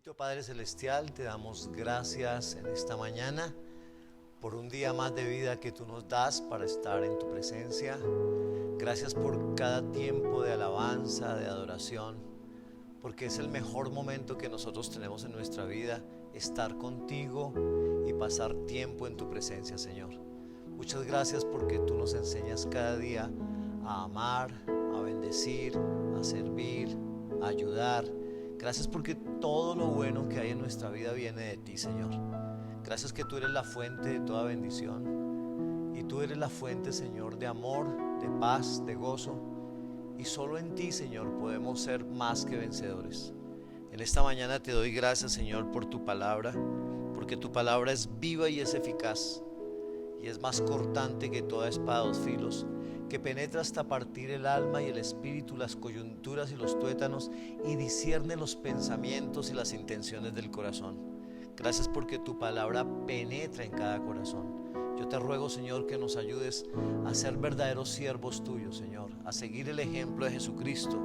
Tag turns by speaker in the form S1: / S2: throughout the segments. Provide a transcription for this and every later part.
S1: Bendito Padre Celestial, te damos gracias en esta mañana por un día más de vida que tú nos das para estar en tu presencia. Gracias por cada tiempo de alabanza, de adoración, porque es el mejor momento que nosotros tenemos en nuestra vida, estar contigo y pasar tiempo en tu presencia, Señor. Muchas gracias porque tú nos enseñas cada día a amar, a bendecir, a servir, a ayudar. Gracias porque todo lo bueno que hay en nuestra vida viene de ti, Señor. Gracias que tú eres la fuente de toda bendición y tú eres la fuente, Señor, de amor, de paz, de gozo, y solo en ti, Señor, podemos ser más que vencedores. En esta mañana te doy gracias, Señor, por tu palabra, porque tu palabra es viva y es eficaz y es más cortante que toda espada de dos filos, que penetra hasta partir el alma y el espíritu, las coyunturas y los tuétanos, y discierne los pensamientos y las intenciones del corazón. Gracias porque tu palabra penetra en cada corazón. Yo te ruego, Señor, que nos ayudes a ser verdaderos siervos tuyos, Señor, a seguir el ejemplo de Jesucristo,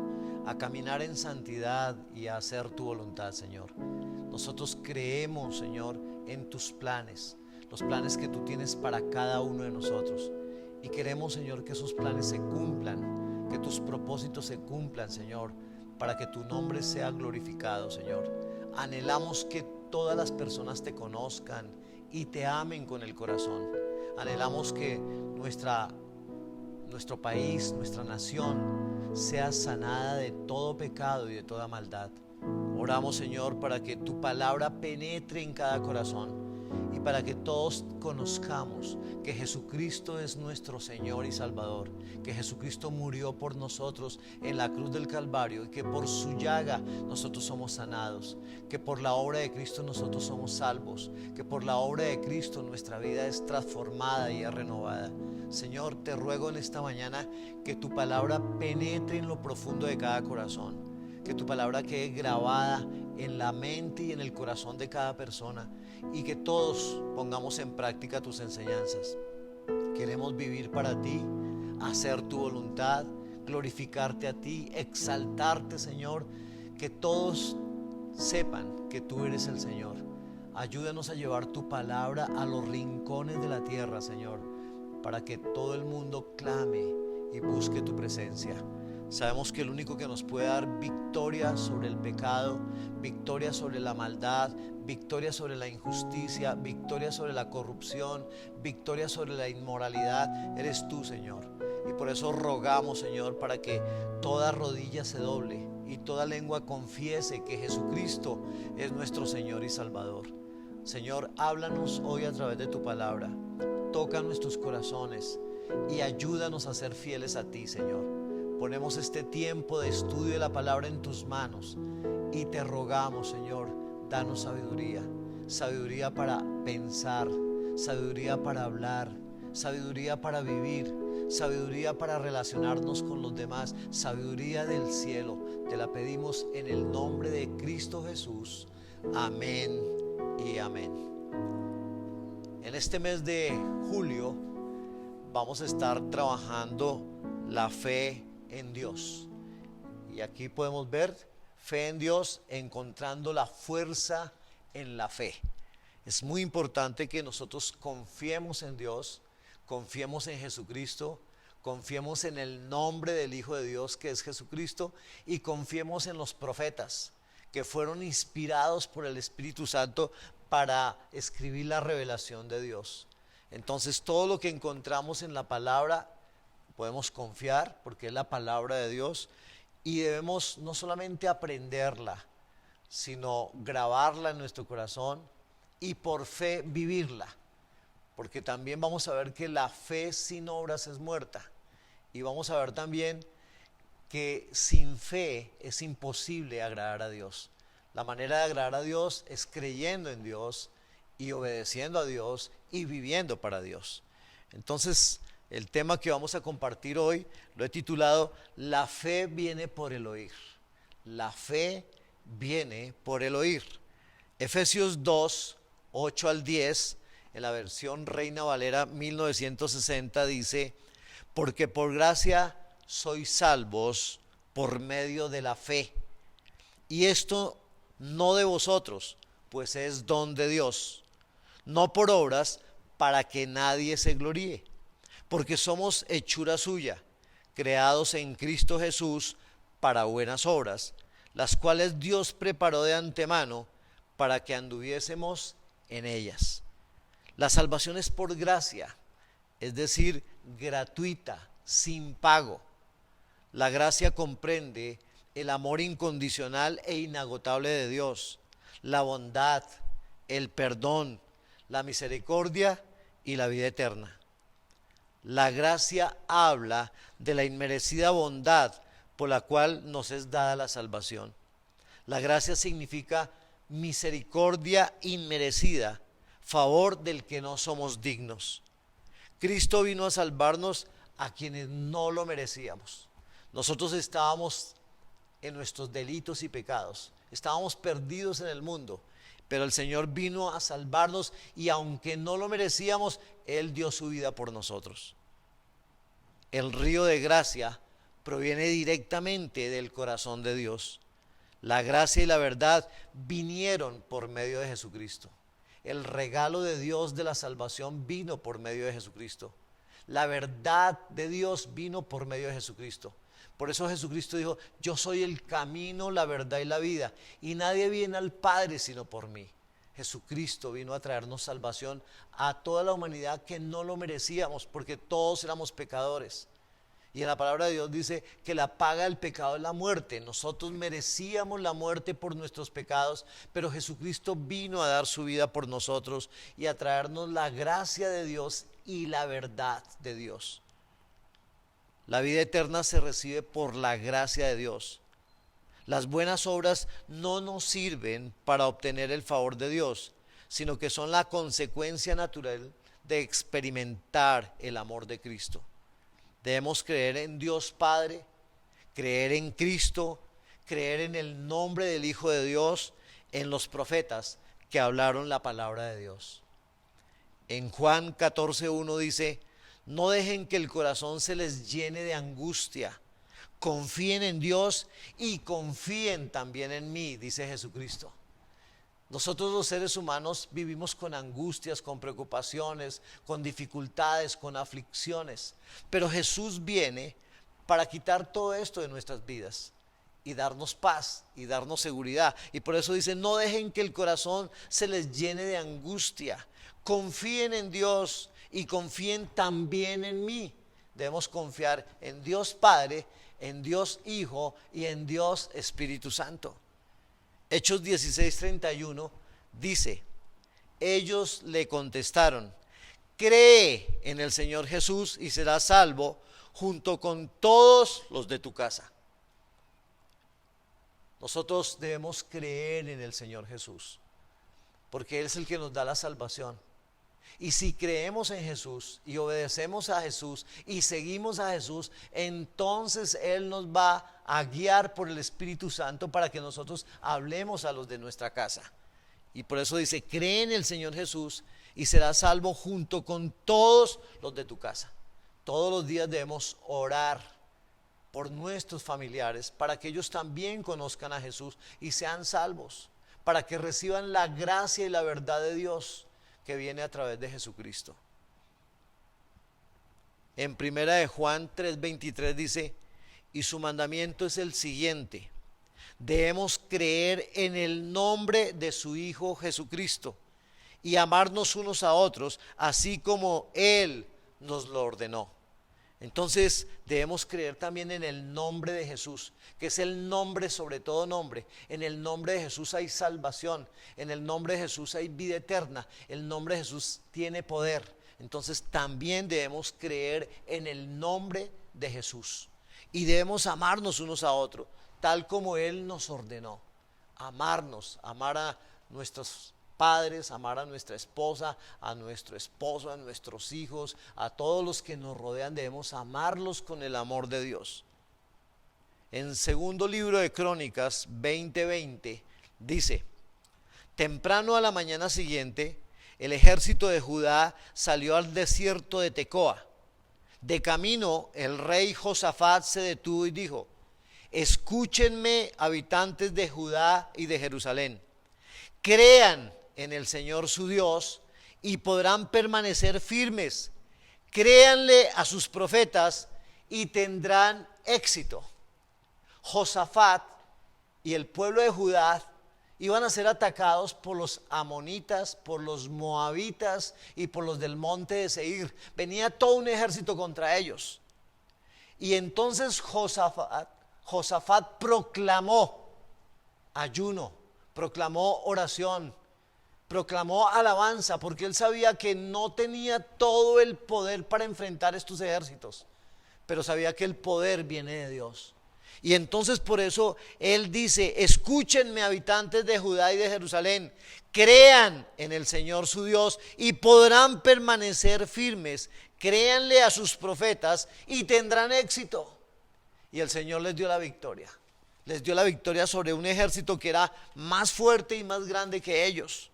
S1: a caminar en santidad y a hacer tu voluntad, Señor. Nosotros creemos, Señor, en tus planes, los planes que tú tienes para cada uno de nosotros. Y queremos, Señor, que esos planes se cumplan, que tus propósitos se cumplan, Señor, para que tu nombre sea glorificado, Señor. Anhelamos que todas las personas te conozcan y te amen con el corazón. Anhelamos que nuestro país, nuestra nación, sea sanada de todo pecado y de toda maldad. Oramos, Señor, para que tu palabra penetre en cada corazón y para que todos conozcamos que Jesucristo es nuestro Señor y Salvador, que Jesucristo murió por nosotros en la cruz del Calvario y que por su llaga nosotros somos sanados, que por la obra de Cristo nosotros somos salvos, que por la obra de Cristo nuestra vida es transformada y es renovada. Señor, te ruego en esta mañana que tu palabra penetre en lo profundo de cada corazón, que tu palabra quede grabada en la mente y en el corazón de cada persona, y que todos pongamos en práctica tus enseñanzas. Queremos vivir para ti, hacer tu voluntad, glorificarte a ti, exaltarte, Señor, que todos sepan que tú eres el Señor. Ayúdanos a llevar tu palabra a los rincones de la tierra, Señor, para que todo el mundo clame y busque tu presencia. Sabemos que el único que nos puede dar victoria sobre el pecado, victoria sobre la maldad, victoria sobre la injusticia, victoria sobre la corrupción, victoria sobre la inmoralidad, eres tú, Señor. Y por eso rogamos, Señor, para que toda rodilla se doble y toda lengua confiese que Jesucristo es nuestro Señor y Salvador. Señor, háblanos hoy a través de tu palabra. Toca nuestros corazones y ayúdanos a ser fieles a ti, Señor. Ponemos este tiempo de estudio de la palabra en tus manos y te rogamos, Señor, danos sabiduría, sabiduría para pensar, sabiduría para hablar, sabiduría para vivir, sabiduría para relacionarnos con los demás, sabiduría del cielo. Te la pedimos en el nombre de Cristo Jesús. Amén y amén. En este mes de julio vamos a estar trabajando la fe en Dios, y aquí podemos ver fe en Dios, encontrando la fuerza en la fe. Es muy importante que nosotros confiemos en Dios, confiemos en Jesucristo, confiemos en el nombre del Hijo de Dios que es Jesucristo, y confiemos en los profetas que fueron inspirados por el Espíritu Santo para escribir la revelación de Dios. Entonces todo lo que encontramos en la palabra podemos confiar porque es la palabra de Dios, y debemos no solamente aprenderla, sino grabarla en nuestro corazón y por fe vivirla, porque también vamos a ver que la fe sin obras es muerta, y vamos a ver también que sin fe es imposible agradar a Dios. La manera de agradar a Dios es creyendo en Dios y obedeciendo a Dios y viviendo para Dios. Entonces, el tema que vamos a compartir hoy lo he titulado La fe viene por el oír. La fe viene por el oír. Efesios 2, 8 al 10, en la versión Reina Valera 1960 dice: porque por gracia sois salvos por medio de la fe. Y esto no de vosotros, pues es don de Dios, no por obras, para que nadie se gloríe, porque somos hechura suya, creados en Cristo Jesús para buenas obras, las cuales Dios preparó de antemano para que anduviésemos en ellas. La salvación es por gracia, es decir, gratuita, sin pago. La gracia comprende el amor incondicional e inagotable de Dios, la bondad, el perdón, la misericordia y la vida eterna. La gracia habla de la inmerecida bondad por la cual nos es dada la salvación. La gracia significa misericordia inmerecida, favor del que no somos dignos. Cristo vino a salvarnos a quienes no lo merecíamos. Nosotros estábamos en nuestros delitos y pecados, estábamos perdidos en el mundo, pero el Señor vino a salvarnos y aunque no lo merecíamos, Él dio su vida por nosotros. El río de gracia proviene directamente del corazón de Dios. La gracia y la verdad vinieron por medio de Jesucristo. El regalo de Dios de la salvación vino por medio de Jesucristo. La verdad de Dios vino por medio de Jesucristo. Por eso Jesucristo dijo: yo soy el camino, la verdad y la vida, y nadie viene al Padre sino por mí. Jesucristo vino a traernos salvación a toda la humanidad que no lo merecíamos, porque todos éramos pecadores. Y en la palabra de Dios dice que la paga del pecado es la muerte. Nosotros merecíamos la muerte por nuestros pecados, pero Jesucristo vino a dar su vida por nosotros y a traernos la gracia de Dios y la verdad de Dios. La vida eterna se recibe por la gracia de Dios. Las buenas obras no nos sirven para obtener el favor de Dios, sino que son la consecuencia natural de experimentar el amor de Cristo. Debemos creer en Dios Padre, creer en Cristo, creer en el nombre del Hijo de Dios, en los profetas que hablaron la palabra de Dios. En Juan 14:1 dice: no dejen que el corazón se les llene de angustia, confíen en Dios y confíen también en mí, dice Jesucristo. Nosotros los seres humanos vivimos con angustias, con preocupaciones, con dificultades, con aflicciones. Pero Jesús viene para quitar todo esto de nuestras vidas y darnos paz y darnos seguridad. Y por eso dice: no dejen que el corazón se les llene de angustia. Confíen en Dios y confíen también en mí. Debemos confiar en Dios Padre, en Dios Hijo y en Dios Espíritu Santo. Hechos 16:31 dice: ellos le contestaron: cree en el Señor Jesús y serás salvo junto con todos los de tu casa. Nosotros debemos creer en el Señor Jesús, porque Él es el que nos da la salvación. Y si creemos en Jesús y obedecemos a Jesús y seguimos a Jesús, entonces Él nos va a guiar por el Espíritu Santo para que nosotros hablemos a los de nuestra casa. Y por eso dice: cree en el Señor Jesús y serás salvo junto con todos los de tu casa. Todos los días debemos orar por nuestros familiares para que ellos también conozcan a Jesús y sean salvos, para que reciban la gracia y la verdad de Dios que viene a través de Jesucristo. En 1 Juan 3:23 dice: y su mandamiento es el siguiente: debemos creer en el nombre de su Hijo Jesucristo y amarnos unos a otros, así como Él nos lo ordenó. Entonces debemos creer también en el nombre de Jesús, que es el nombre sobre todo nombre. En el nombre de Jesús hay salvación, en el nombre de Jesús hay vida eterna, el nombre de Jesús tiene poder. Entonces también debemos creer en el nombre de Jesús y debemos amarnos unos a otros, tal como Él nos ordenó. Amarnos, amar a nuestros padres, amar a nuestra esposa, a nuestro esposo, a nuestros hijos, a todos los que nos rodean. Debemos amarlos con el amor de Dios. En segundo libro de Crónicas 20:20 dice: temprano a la mañana siguiente, el ejército de Judá salió al desierto de Tecoa. De camino, el rey Josafat se detuvo y dijo: escúchenme, habitantes de Judá y de Jerusalén. Crean en el Señor su Dios y podrán permanecer firmes. Créanle a sus profetas y tendrán éxito. Josafat y el pueblo de Judá iban a ser atacados por los amonitas, por los moabitas y por los del monte de Seir. Venía todo un ejército contra ellos. Y entonces Josafat proclamó ayuno, proclamó oración, proclamó alabanza, porque él sabía que no tenía todo el poder para enfrentar estos ejércitos, pero sabía que el poder viene de Dios. Y entonces por eso él dice: escúchenme, habitantes de Judá y de Jerusalén, crean en el Señor su Dios y podrán permanecer firmes. Créanle a sus profetas y tendrán éxito. Y el Señor les dio la victoria. Les dio la victoria sobre un ejército que era más fuerte y más grande que ellos.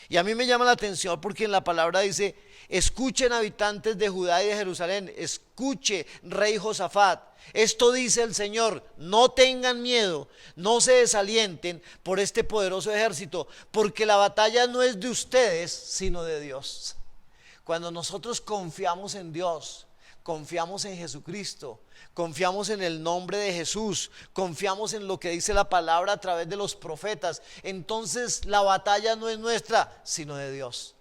S1: Y a mí me llama la atención porque en la palabra dice: escuchen, habitantes de Judá y de Jerusalén, escuche, rey Josafat. Esto dice el Señor: no tengan miedo, no se desalienten por este poderoso ejército, porque la batalla no es de ustedes, sino de Dios. Cuando nosotros confiamos en Dios, confiamos en Jesucristo, confiamos en el nombre de Jesús, confiamos en lo que dice la palabra a través de los profetas, entonces la batalla no es nuestra, sino de Dios.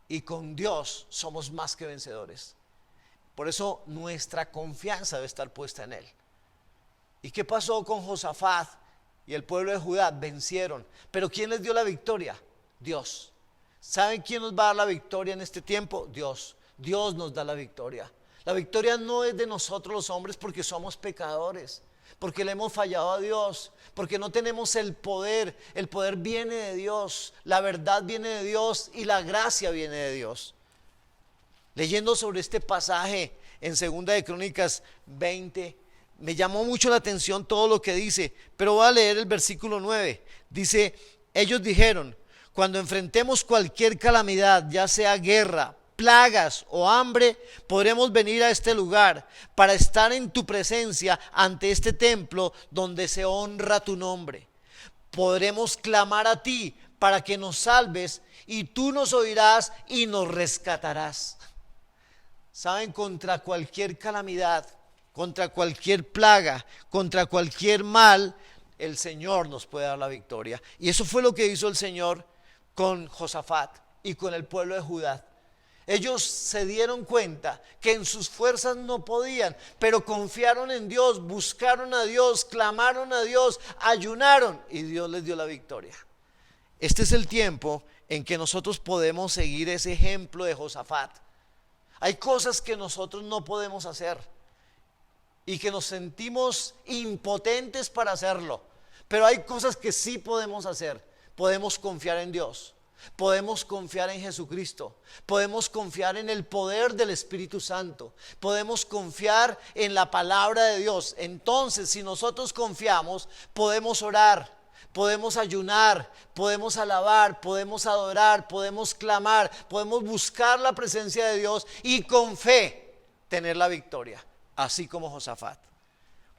S1: Y con Dios somos más que vencedores. Por eso nuestra confianza debe estar puesta en Él. ¿Y qué pasó con Josafat y el pueblo de Judá? Vencieron. ¿Pero quién les dio la victoria? Dios. ¿Saben quién nos va a dar la victoria en este tiempo? Dios. Dios nos da la victoria. La victoria no es de nosotros los hombres, porque somos pecadores, porque le hemos fallado a Dios, porque no tenemos el poder. El poder viene de Dios, la verdad viene de Dios y la gracia viene de Dios. Leyendo sobre este pasaje en 2 de Crónicas 20, me llamó mucho la atención todo lo que dice, pero voy a leer el versículo 9. Dice: ellos dijeron: cuando enfrentemos cualquier calamidad, ya sea guerra, plagas o hambre, podremos venir a este lugar para estar en tu presencia ante este templo donde se honra tu nombre. Podremos clamar a ti para que nos salves y tú nos oirás y nos rescatarás. Saben, contra cualquier calamidad, contra cualquier plaga, contra cualquier mal, el Señor nos puede dar la victoria. Y eso fue lo que hizo el Señor con Josafat y con el pueblo de Judá. Ellos se dieron cuenta que en sus fuerzas no podían, pero confiaron en Dios, buscaron a Dios, clamaron a Dios, ayunaron y Dios les dio la victoria. Este es el tiempo en que nosotros podemos seguir ese ejemplo de Josafat. Hay cosas que nosotros no podemos hacer y que nos sentimos impotentes para hacerlo, pero hay cosas que sí podemos hacer. Podemos confiar en Dios, podemos confiar en Jesucristo, podemos confiar en el poder del Espíritu Santo, podemos confiar en la palabra de Dios. Entonces, si nosotros confiamos, podemos orar, podemos ayunar, podemos alabar, podemos adorar, podemos clamar, podemos buscar la presencia de Dios y con fe tener la victoria, así como Josafat.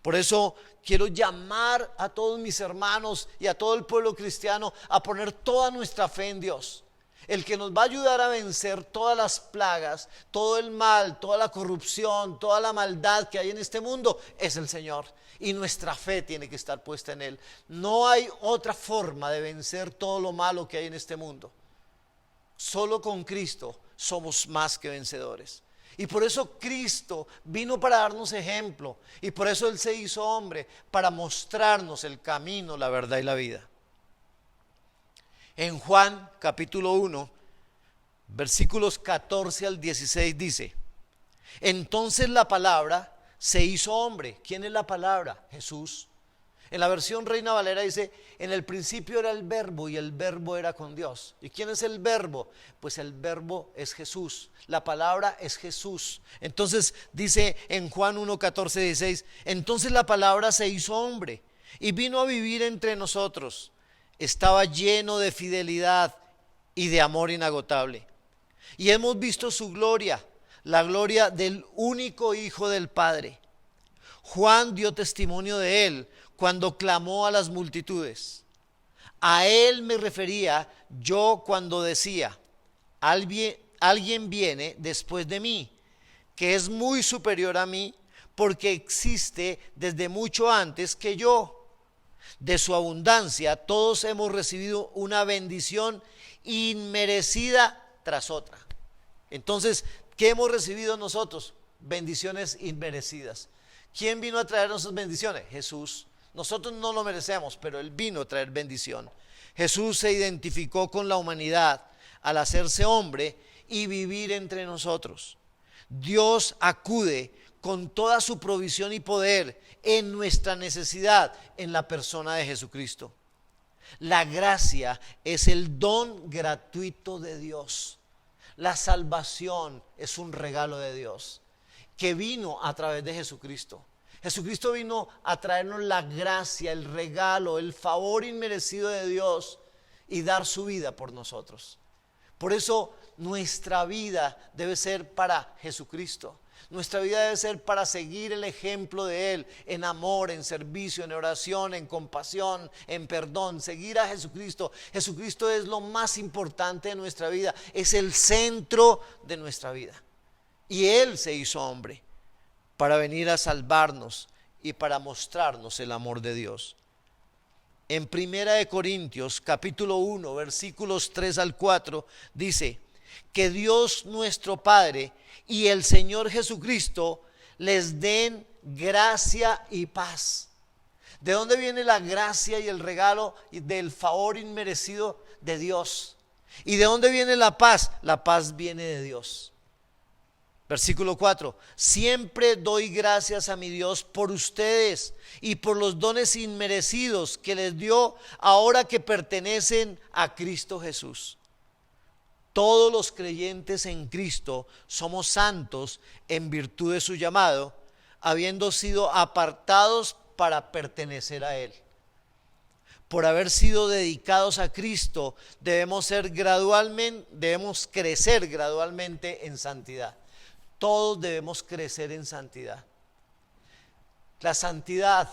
S1: Por eso quiero llamar a todos mis hermanos y a todo el pueblo cristiano a poner toda nuestra fe en Dios. El que nos va a ayudar a vencer todas las plagas, todo el mal, toda la corrupción, toda la maldad que hay en este mundo es el Señor. Y nuestra fe tiene que estar puesta en Él. No hay otra forma de vencer todo lo malo que hay en este mundo. Solo con Cristo somos más que vencedores. Y por eso Cristo vino para darnos ejemplo. Y por eso Él se hizo hombre, para mostrarnos el camino, la verdad y la vida. En Juan capítulo 1, versículos 14 al 16 dice: entonces la palabra se hizo hombre. ¿Quién es la palabra? Jesús. En la versión Reina Valera dice: en el principio era el verbo y el verbo era con Dios. ¿Y quién es el verbo? Pues el verbo es Jesús, la palabra es Jesús. Entonces dice en Juan 1, 14, 16: entonces la palabra se hizo hombre y vino a vivir entre nosotros. Estaba lleno de fidelidad y de amor inagotable. Y hemos visto su gloria, la gloria del único Hijo del Padre, Juan dio testimonio de él cuando clamó a las multitudes. A él me refería yo cuando decía: alguien viene después de mí, que es muy superior a mí, porque existe desde mucho antes que yo. De su abundancia todos hemos recibido una bendición inmerecida tras otra. Entonces, ¿qué hemos recibido nosotros? Bendiciones inmerecidas. ¿Quién vino a traernos esas bendiciones? Jesús. Nosotros no lo merecemos, pero Él vino a traer bendición. Jesús se identificó con la humanidad al hacerse hombre y vivir entre nosotros. Dios acude con toda su provisión y poder en nuestra necesidad en la persona de Jesucristo. La gracia es el don gratuito de Dios. La salvación es un regalo de Dios que vino a través de Jesucristo. Jesucristo vino a traernos la gracia, el regalo, el favor inmerecido de Dios y dar su vida por nosotros. Por eso nuestra vida debe ser para Jesucristo. Nuestra vida debe ser para seguir el ejemplo de Él en amor, en servicio, en oración, en compasión, en perdón. Seguir a Jesucristo. Jesucristo es lo más importante de nuestra vida. Es el centro de nuestra vida. Y Él se hizo hombre para venir a salvarnos y para mostrarnos el amor de Dios. En 1 Corintios capítulo 1 versículos 3 al 4 dice: que Dios nuestro Padre y el Señor Jesucristo les den gracia y paz. ¿De dónde viene la gracia y el regalo del favor inmerecido de Dios? ¿Y de dónde viene la paz? La paz viene de Dios. Versículo 4: siempre doy gracias a mi Dios por ustedes y por los dones inmerecidos que les dio ahora que pertenecen a Cristo Jesús. Todos los creyentes en Cristo somos santos en virtud de su llamado, habiendo sido apartados para pertenecer a Él. Por haber sido dedicados a Cristo, debemos crecer gradualmente en santidad. Todos debemos crecer en santidad. La santidad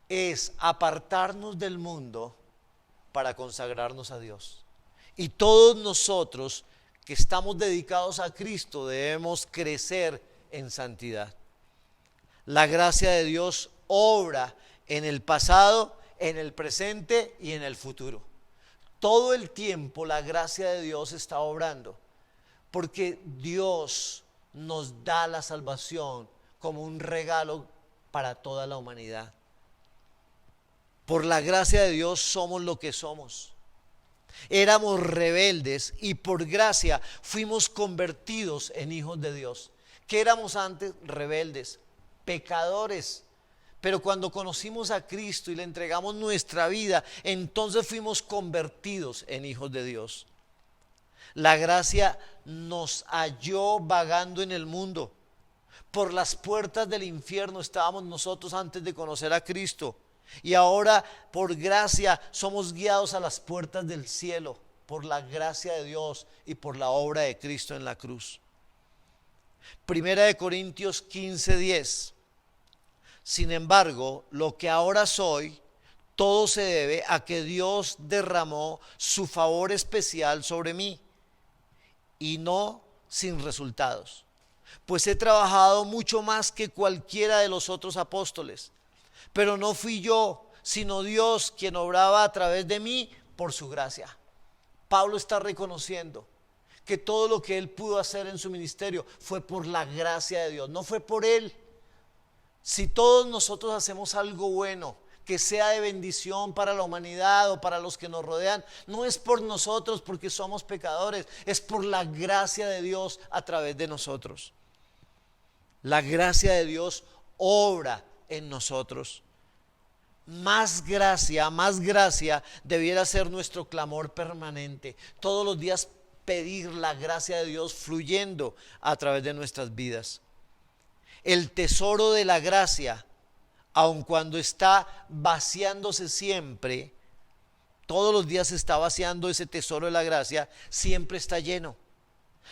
S1: es apartarnos del mundo para consagrarnos a Dios. Y todos nosotros que estamos dedicados a Cristo debemos crecer en santidad. La gracia de Dios obra en el pasado, en el presente y en el futuro. Todo el tiempo la gracia de Dios está obrando, porque Dios nos da la salvación como un regalo para toda la humanidad. Por la gracia de Dios somos lo que somos. Éramos rebeldes y por gracia fuimos convertidos en hijos de Dios. ¿Qué éramos antes? Rebeldes, pecadores. Pero cuando conocimos a Cristo y le entregamos nuestra vida, entonces fuimos convertidos en hijos de Dios. La gracia nos halló vagando en el mundo. Por las puertas del infierno estábamos nosotros antes de conocer a Cristo. Y ahora por gracia somos guiados a las puertas del cielo, por la gracia de Dios y por la obra de Cristo en la cruz. 1 Corintios 15:10: sin embargo, lo que ahora soy, todo se debe a que Dios derramó su favor especial sobre mí, y no sin resultados, pues he trabajado mucho más que cualquiera de los otros apóstoles. Pero no fui yo, sino Dios quien obraba a través de mí por su gracia. Pablo está reconociendo que todo lo que él pudo hacer en su ministerio fue por la gracia de Dios, no fue por él. Si todos nosotros hacemos algo bueno, que sea de bendición para la humanidad o para los que nos rodean, no es por nosotros porque somos pecadores, es por la gracia de Dios a través de nosotros. La gracia de Dios obra en nosotros. Más gracia debiera ser nuestro clamor permanente. Todos los días pedir la gracia de Dios fluyendo a través de nuestras vidas. El tesoro de la gracia, aun cuando está vaciándose siempre, todos los días se está vaciando ese tesoro de la gracia, siempre está lleno.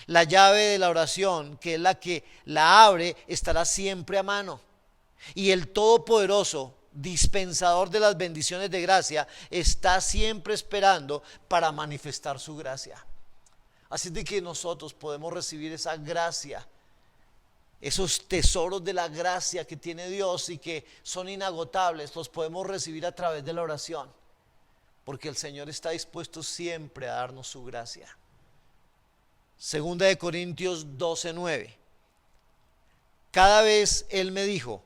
S1: La llave de la oración, que es la que la abre, estará siempre a mano. Y el Todopoderoso, dispensador de las bendiciones de gracia, está siempre esperando para manifestar su gracia. Así de que nosotros podemos recibir esa gracia, esos tesoros de la gracia que tiene Dios y que son inagotables, los podemos recibir a través de la oración, porque el Señor está dispuesto siempre a darnos su gracia. Segunda de Corintios 12:9. Cada vez Él me dijo: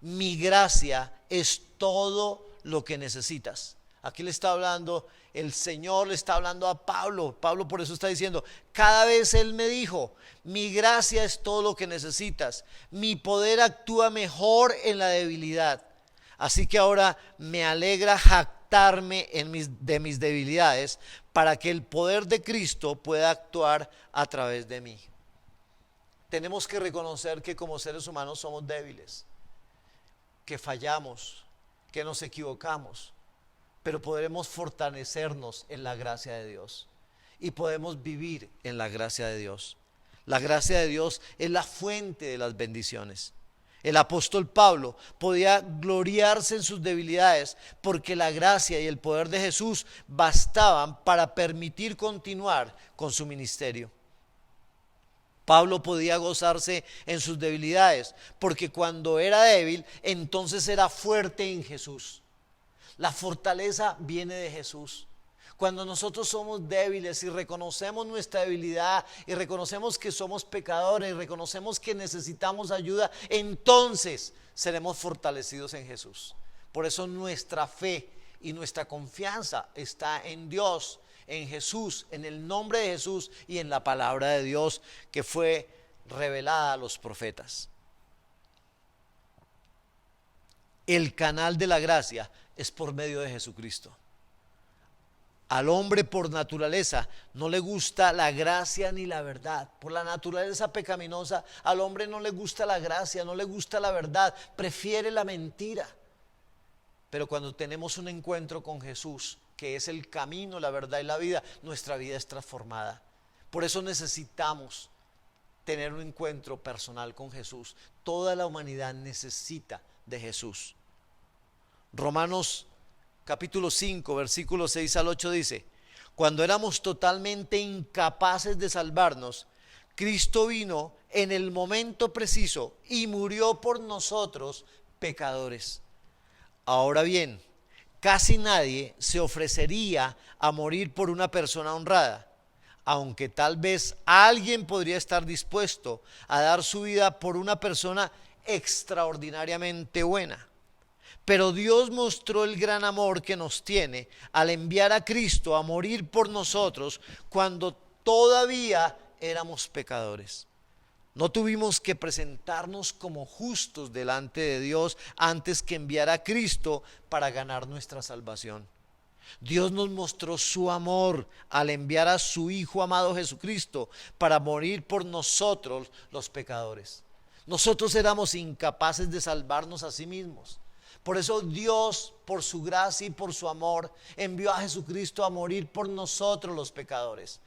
S1: mi gracia es todo lo que necesitas. Aquí le está hablando, el Señor le está hablando a Pablo. Pablo por eso está diciendo: cada vez Él me dijo, mi gracia es todo lo que necesitas. Mi poder actúa mejor en la debilidad. Así que ahora me alegra jactarme de mis debilidades, para que el poder de Cristo pueda actuar a través de mí. Tenemos que reconocer que como seres humanos somos débiles, que fallamos, que nos equivocamos, pero podremos fortalecernos en la gracia de Dios y podemos vivir en la gracia de Dios. La gracia de Dios es la fuente de las bendiciones. El apóstol Pablo podía gloriarse en sus debilidades porque la gracia y el poder de Jesús bastaban para permitir continuar con su ministerio. Pablo podía gozarse en sus debilidades porque cuando era débil, entonces era fuerte en Jesús. La fortaleza viene de Jesús. Cuando nosotros somos débiles y reconocemos nuestra debilidad y reconocemos que somos pecadores y reconocemos que necesitamos ayuda, entonces seremos fortalecidos en Jesús. Por eso nuestra fe y nuestra confianza está en Dios, en Jesús, en el nombre de Jesús y en la palabra de Dios que fue revelada a los profetas. El canal de la gracia es por medio de Jesucristo. Al hombre por naturaleza no le gusta la gracia ni la verdad. Por la naturaleza pecaminosa al hombre no le gusta la gracia, no le gusta la verdad, prefiere la mentira. Pero cuando tenemos un encuentro con Jesús, que es el camino, la verdad y la vida, nuestra vida es transformada. Por eso necesitamos tener un encuentro personal con Jesús. Toda la humanidad necesita de Jesús. Romanos capítulo 5, versículos 6 al 8 dice: cuando éramos totalmente incapaces de salvarnos, Cristo vino en el momento preciso y murió por nosotros pecadores. Ahora bien, casi nadie se ofrecería a morir por una persona honrada, aunque tal vez alguien podría estar dispuesto a dar su vida por una persona extraordinariamente buena. Pero Dios mostró el gran amor que nos tiene al enviar a Cristo a morir por nosotros cuando todavía éramos pecadores. No tuvimos que presentarnos como justos delante de Dios antes que enviar a Cristo para ganar nuestra salvación. Dios nos mostró su amor al enviar a su Hijo amado Jesucristo para morir por nosotros los pecadores. Nosotros éramos incapaces de salvarnos a sí mismos. Por eso Dios, por su gracia y por su amor, envió a Jesucristo a morir por nosotros los pecadores.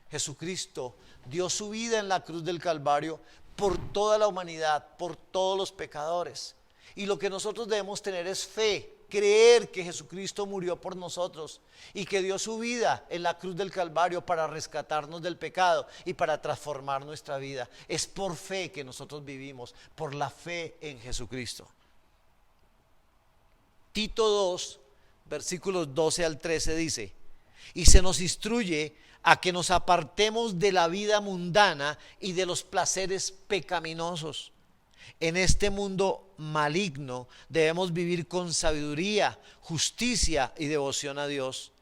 S1: Jesucristo dio su vida en la cruz del Calvario por toda la humanidad, por todos los pecadores. Y lo que nosotros debemos tener es fe, creer que Jesucristo murió por nosotros y que dio su vida en la cruz del Calvario para rescatarnos del pecado y para transformar nuestra vida. Es por fe que nosotros vivimos, por la fe en Jesucristo. Tito 2, versículos 12 al 13 dice: y se nos instruye a que nos apartemos de la vida mundana y de los placeres pecaminosos. En este mundo maligno debemos vivir con sabiduría, justicia y devoción a Dios,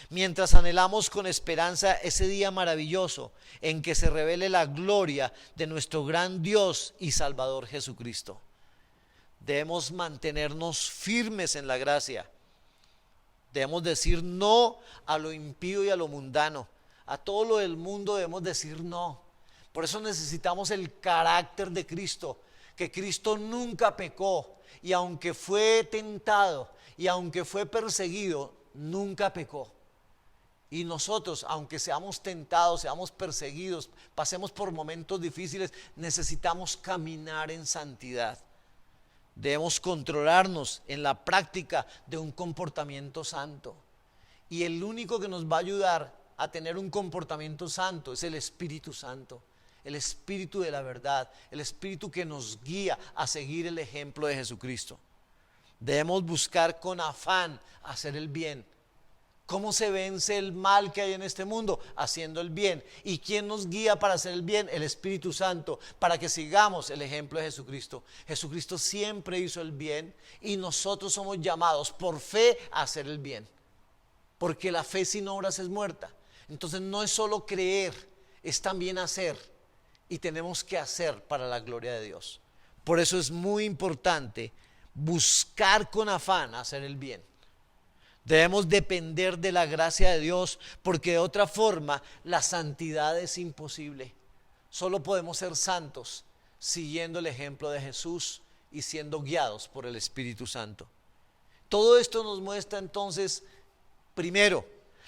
S1: mientras anhelamos con esperanza ese día maravilloso en que se revele la gloria de nuestro gran Dios y Salvador Jesucristo. Debemos mantenernos firmes en la gracia. Debemos decir no a lo impío y a lo mundano. A todo lo del mundo debemos decir no. Por eso necesitamos el carácter de Cristo, que Cristo nunca pecó y aunque fue tentado y aunque fue perseguido, nunca pecó. Y nosotros, aunque seamos tentados, seamos perseguidos, pasemos por momentos difíciles, necesitamos caminar en santidad. Debemos controlarnos en la práctica de un comportamiento santo. Y el único que nos va a ayudar a tener un comportamiento santo es el Espíritu Santo, el Espíritu de la verdad, el Espíritu que nos guía a seguir el ejemplo de Jesucristo. Debemos buscar con afán hacer el bien. ¿Cómo se vence el mal que hay en este mundo? Haciendo el bien. ¿Y quién nos guía para hacer el bien? El Espíritu Santo, para que sigamos el ejemplo de Jesucristo. Jesucristo siempre hizo el bien y nosotros somos llamados por fe a hacer el bien. Porque la fe sin obras es muerta. Entonces no es solo creer, es también hacer. Y tenemos que hacer para la gloria de Dios. Por eso es muy importante buscar con afán hacer el bien. Debemos depender de la gracia de Dios, porque de otra forma la santidad es imposible. Solo podemos ser santos siguiendo el ejemplo de Jesús y siendo guiados por el Espíritu Santo. Todo esto nos muestra entonces, primero,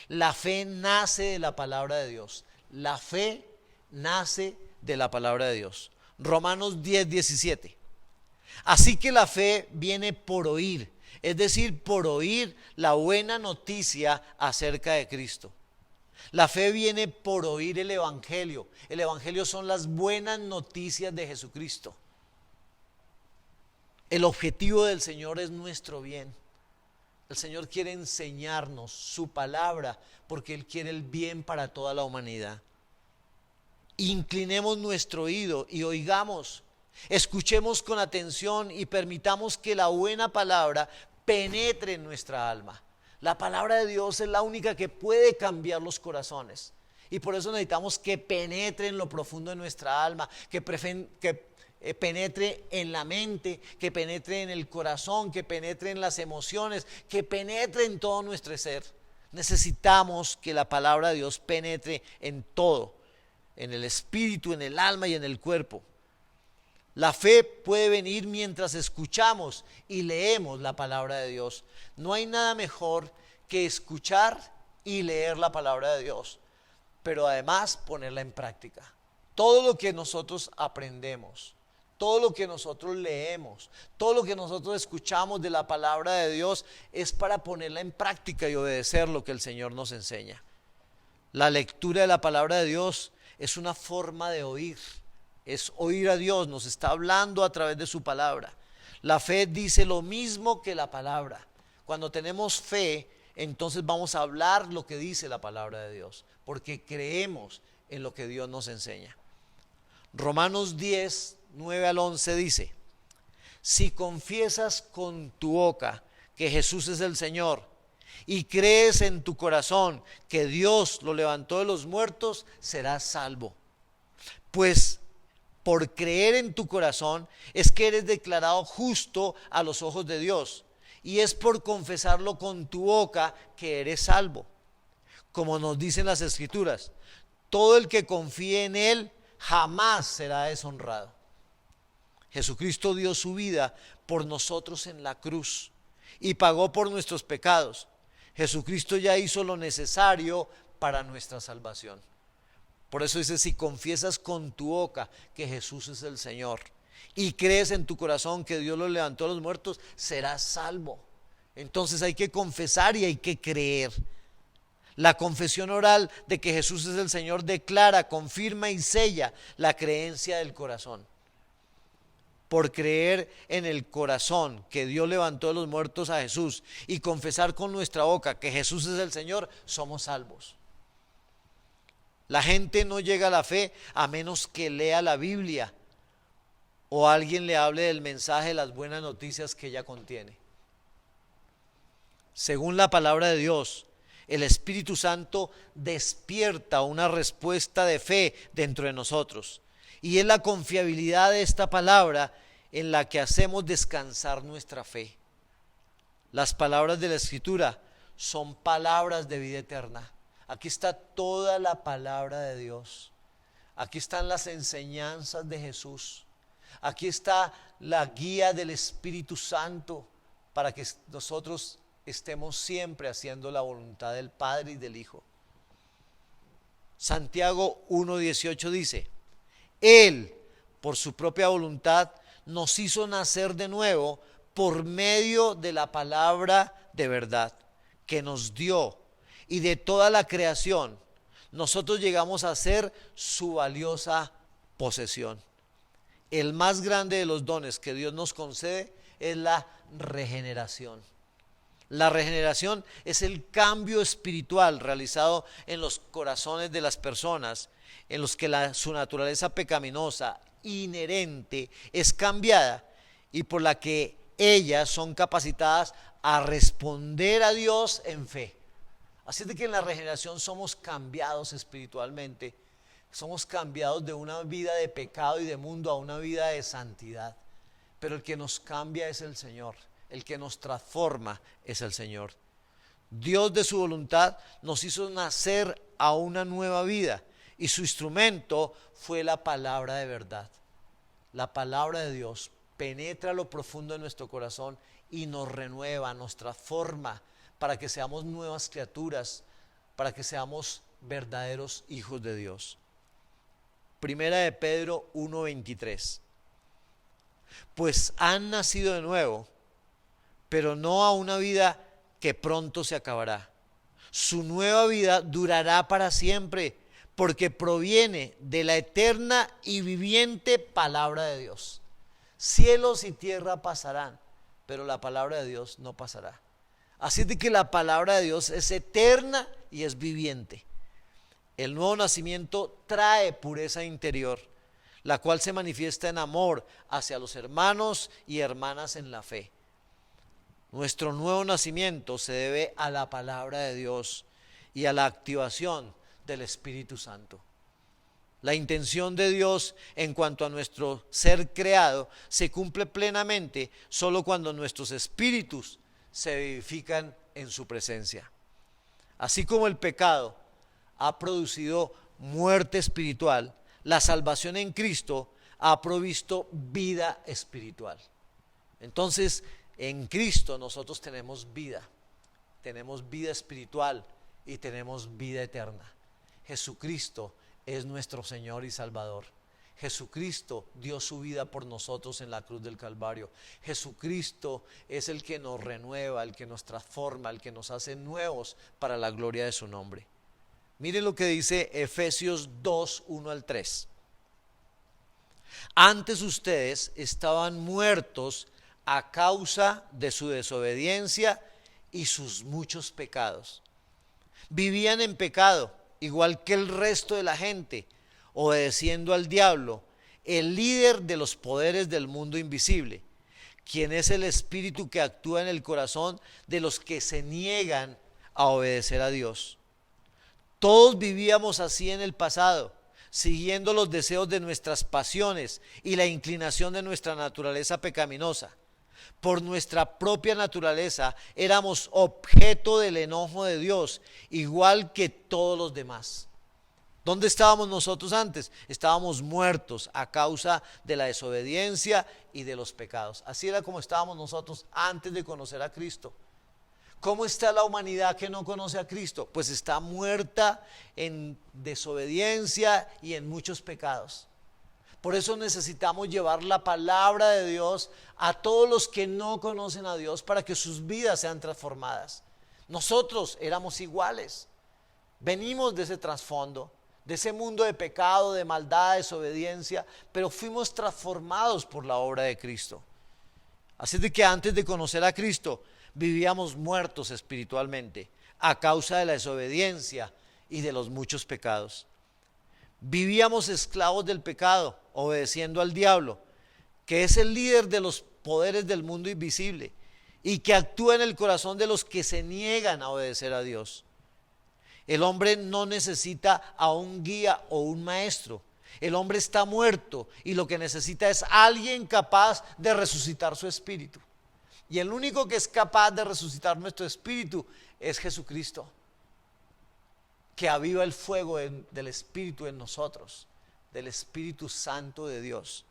S1: la fe nace de la palabra de Dios. La fe nace de la palabra de Dios. Romanos 10:17. Así que la fe viene por oír, es decir, por oír la buena noticia acerca de Cristo. La fe viene por oír el Evangelio. El Evangelio son las buenas noticias de Jesucristo. El objetivo del Señor es nuestro bien. El Señor quiere enseñarnos su palabra porque Él quiere el bien para toda la humanidad. Inclinemos nuestro oído y oigamos. Escuchemos con atención y permitamos que la buena palabra penetre en nuestra alma. La palabra de Dios es la única que puede cambiar los corazones. Y por eso necesitamos que penetre en lo profundo de nuestra alma, que penetre en la mente, que penetre en el corazón, que penetre en las emociones, que penetre en todo nuestro ser. Necesitamos que la palabra de Dios penetre en todo, en el espíritu, en el alma y en el cuerpo. La fe puede venir mientras escuchamos y leemos la palabra de Dios. No hay nada mejor que escuchar y leer la palabra de Dios, pero además ponerla en práctica. Todo lo que nosotros aprendemos, todo lo que nosotros leemos, todo lo que nosotros escuchamos de la palabra de Dios es para ponerla en práctica y obedecer lo que el Señor nos enseña. La lectura de la palabra de Dios es una forma de oír. Es oír a Dios, nos está hablando a través de su palabra. La fe dice lo mismo que la palabra. Cuando tenemos fe, entonces vamos a hablar lo que dice la palabra de Dios, porque creemos en lo que Dios nos enseña. Romanos 10:9-11 dice: si confiesas con tu boca que Jesús es el Señor y crees en tu corazón que Dios lo levantó de los muertos, serás salvo. Pues por creer en tu corazón es que eres declarado justo a los ojos de Dios, y es por confesarlo con tu boca que eres salvo. Como nos dicen las Escrituras, todo el que confíe en Él jamás será deshonrado. Jesucristo dio su vida por nosotros en la cruz y pagó por nuestros pecados. Jesucristo ya hizo lo necesario para nuestra salvación. Por eso dice: si confiesas con tu boca que Jesús es el Señor y crees en tu corazón que Dios lo levantó de los muertos, serás salvo. Entonces hay que confesar y hay que creer. La confesión oral de que Jesús es el Señor declara, confirma y sella la creencia del corazón. Por creer en el corazón que Dios levantó de los muertos a Jesús y confesar con nuestra boca que Jesús es el Señor, somos salvos. La gente no llega a la fe a menos que lea la Biblia o alguien le hable del mensaje de las buenas noticias que ella contiene. Según la palabra de Dios, el Espíritu Santo despierta una respuesta de fe dentro de nosotros. Y es la confiabilidad de esta palabra en la que hacemos descansar nuestra fe. Las palabras de la Escritura son palabras de vida eterna. Aquí está toda la palabra de Dios. Aquí están las enseñanzas de Jesús. Aquí está la guía del Espíritu Santo para que nosotros estemos siempre haciendo la voluntad del Padre y del Hijo. Santiago 1:18 dice: Él, por su propia voluntad, nos hizo nacer de nuevo por medio de la palabra de verdad que nos dio, y de toda la creación nosotros llegamos a ser su valiosa posesión. El más grande de los dones que Dios nos concede es la regeneración. La regeneración es el cambio espiritual realizado en los corazones de las personas, en los que su naturaleza pecaminosa inherente es cambiada, y por la que ellas son capacitadas a responder a Dios en fe. Así es de que en la regeneración somos cambiados espiritualmente, somos cambiados de una vida de pecado y de mundo a una vida de santidad. Pero el que nos cambia es el Señor, el que nos transforma es el Señor. Dios, de su voluntad, nos hizo nacer a una nueva vida, y su instrumento fue la palabra de verdad. La palabra de Dios penetra lo profundo de nuestro corazón y nos renueva, nos transforma para que seamos nuevas criaturas, para que seamos verdaderos hijos de Dios. Primera de Pedro 1:23. Pues han nacido de nuevo, pero no a una vida que pronto se acabará. Su nueva vida durará para siempre, porque proviene de la eterna y viviente palabra de Dios. Cielos y tierra pasarán, pero la palabra de Dios no pasará. Así es de que la palabra de Dios es eterna y es viviente. El nuevo nacimiento trae pureza interior, la cual se manifiesta en amor hacia los hermanos y hermanas en la fe. Nuestro nuevo nacimiento se debe a la palabra de Dios y a la activación del Espíritu Santo. La intención de Dios en cuanto a nuestro ser creado se cumple plenamente solo cuando nuestros espíritus se vivifican en su presencia. Así como el pecado ha producido muerte espiritual, la salvación en Cristo ha provisto vida espiritual. Entonces, en Cristo nosotros tenemos vida espiritual y tenemos vida eterna. Jesucristo es nuestro Señor y Salvador. Jesucristo dio su vida por nosotros en la cruz del Calvario. Jesucristo es el que nos renueva, el que nos transforma, el que nos hace nuevos para la gloria de su nombre. Miren lo que dice Efesios 2, 1 al 3. Antes ustedes estaban muertos a causa de su desobediencia y sus muchos pecados. Vivían en pecado, igual que el resto de la gente, obedeciendo al diablo, el líder de los poderes del mundo invisible, quien es el espíritu que actúa en el corazón de los que se niegan a obedecer a Dios. Todos vivíamos así en el pasado, siguiendo los deseos de nuestras pasiones y la inclinación de nuestra naturaleza pecaminosa. Por nuestra propia naturaleza éramos objeto del enojo de Dios, igual que todos los demás. ¿Dónde estábamos nosotros antes? Estábamos muertos a causa de la desobediencia y de los pecados. Así era como estábamos nosotros antes de conocer a Cristo. ¿Cómo está la humanidad que no conoce a Cristo? Pues está muerta en desobediencia y en muchos pecados. Por eso necesitamos llevar la palabra de Dios a todos los que no conocen a Dios para que sus vidas sean transformadas. Nosotros éramos iguales. Venimos de ese trasfondo, de ese mundo de pecado, de maldad, de desobediencia, pero fuimos transformados por la obra de Cristo. Así de que antes de conocer a Cristo, vivíamos muertos espiritualmente a causa de la desobediencia y de los muchos pecados. Vivíamos esclavos del pecado, obedeciendo al diablo, que es el líder de los poderes del mundo invisible y que actúa en el corazón de los que se niegan a obedecer a Dios. El hombre no necesita a un guía o un maestro. El hombre está muerto y lo que necesita es alguien capaz de resucitar su espíritu. Y el único que es capaz de resucitar nuestro espíritu es Jesucristo, que aviva el fuego del Espíritu en nosotros, del Espíritu Santo de Dios.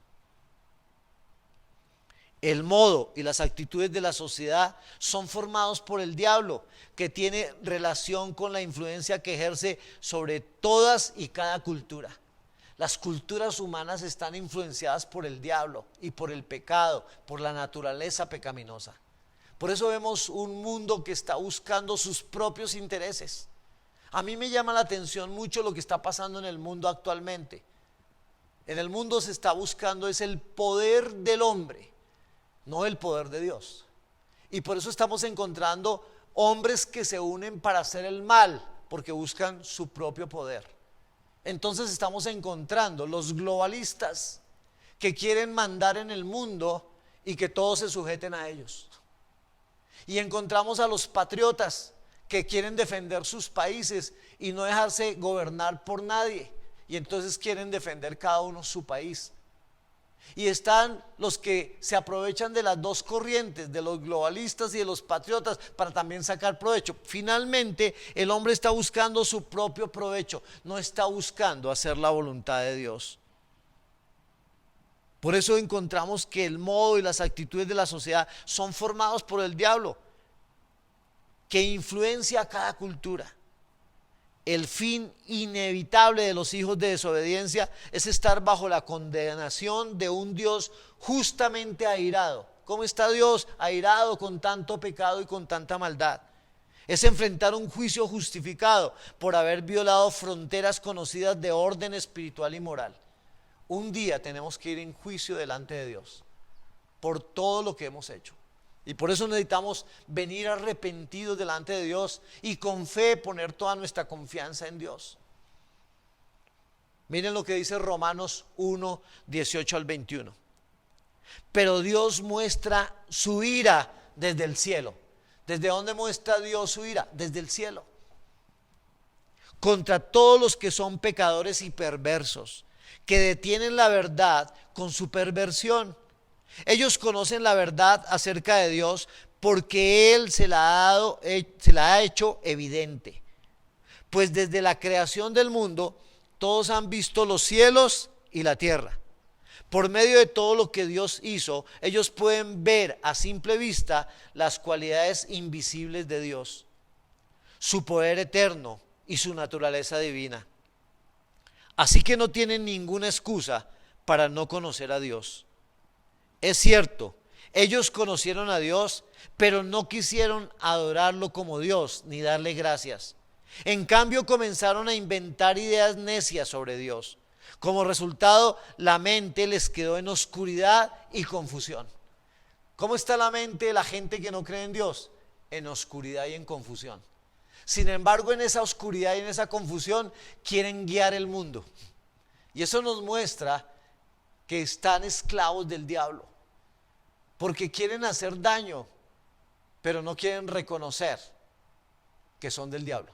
S1: El modo y las actitudes de la sociedad son formados por el diablo, que tiene relación con la influencia que ejerce sobre todas y cada cultura. Las culturas humanas están influenciadas por el diablo y por el pecado, por la naturaleza pecaminosa. Por eso vemos un mundo que está buscando sus propios intereses. A mí me llama la atención mucho lo que está pasando en el mundo actualmente. En el mundo se está buscando es el poder del hombre, no el poder de Dios. Y por eso estamos encontrando hombres que se unen para hacer el mal, porque buscan su propio poder. Entonces estamos encontrando los globalistas que quieren mandar en el mundo y que todos se sujeten a ellos. Y encontramos a los patriotas que quieren defender sus países y no dejarse gobernar por nadie. Y entonces quieren defender cada uno su país. Y están los que se aprovechan de las dos corrientes, de los globalistas y de los patriotas, para también sacar provecho. Finalmente, el hombre está buscando su propio provecho, no está buscando hacer la voluntad de Dios. Por eso encontramos que el modo y las actitudes de la sociedad son formados por el diablo, que influencia a cada cultura. El fin inevitable de los hijos de desobediencia es estar bajo la condenación de un Dios justamente airado. ¿Cómo está Dios airado con tanto pecado y con tanta maldad? Es enfrentar un juicio justificado por haber violado fronteras conocidas de orden espiritual y moral. Un día tenemos que ir en juicio delante de Dios por todo lo que hemos hecho. Y por eso necesitamos venir arrepentidos delante de Dios y con fe poner toda nuestra confianza en Dios. Miren lo que dice Romanos 1, 18 al 21. Pero Dios muestra su ira desde el cielo. ¿Desde dónde muestra Dios su ira? Desde el cielo. Contra todos los que son pecadores y perversos, que detienen la verdad con su perversión. Ellos conocen la verdad acerca de Dios porque Él se la ha hecho evidente. Pues desde la creación del mundo, todos han visto los cielos y la tierra. Por medio de todo lo que Dios hizo, ellos pueden ver a simple vista las cualidades invisibles de Dios, su poder eterno y su naturaleza divina. Así que no tienen ninguna excusa para no conocer a Dios. Es cierto, ellos conocieron a Dios, pero no quisieron adorarlo como Dios ni darle gracias. En cambio, comenzaron a inventar ideas necias sobre Dios. Como resultado, la mente les quedó en oscuridad y confusión. ¿Cómo está la mente de la gente que no cree en Dios? En oscuridad y en confusión. Sin embargo, en esa oscuridad y en esa confusión quieren guiar el mundo. Y eso nos muestra que están esclavos del diablo, porque quieren hacer daño, pero no quieren reconocer que son del diablo.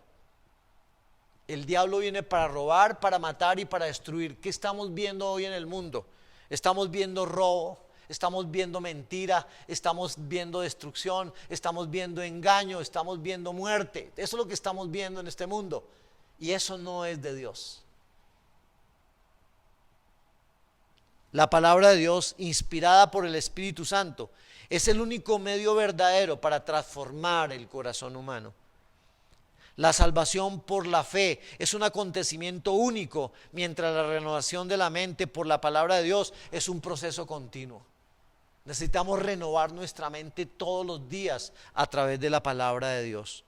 S1: El diablo viene para robar, para matar y para destruir. ¿Qué estamos viendo hoy en el mundo? Estamos viendo robo, estamos viendo mentira, estamos viendo destrucción, estamos viendo engaño, estamos viendo muerte. Eso es lo que estamos viendo en este mundo, y eso no es de Dios. La palabra de Dios, inspirada por el Espíritu Santo, es el único medio verdadero para transformar el corazón humano. La salvación por la fe es un acontecimiento único, mientras la renovación de la mente por la palabra de Dios es un proceso continuo. Necesitamos renovar nuestra mente todos los días a través de la palabra de Dios.